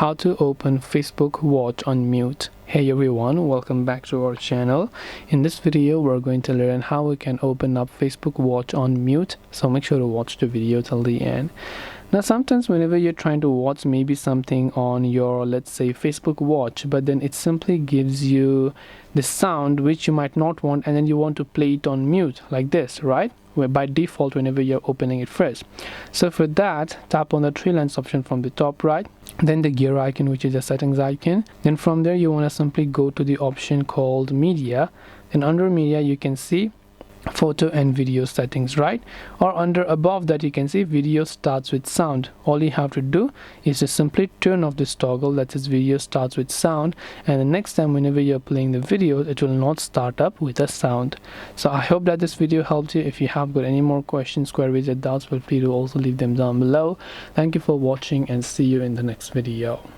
how to open Facebook Watch on mute. Hey everyone, welcome back to our channel. In this video we're going to learn how we can open up Facebook Watch on mute, so make sure to watch the video till the end. Now sometimes whenever you're trying to watch maybe something on your, let's say, Facebook Watch, but then it simply gives you the sound which you might not want, and then you want to play it on mute like this, right? Where by default whenever you're opening it first. So for that, tap on the three lines option from the top right, then the gear icon, which is the settings icon. Then from there you want to simply go to the option called media, and under media you can see photo and video settings, right? Or under above that you can see video starts with sound. All you have to do is to simply turn off this toggle that says video starts with sound, and the next time whenever you're playing the video it will not start up with a sound. So I hope that this video helped you. If you have got any more questions, queries or doubts, feel free to also leave them down below. Thank you for watching and see you in the next video.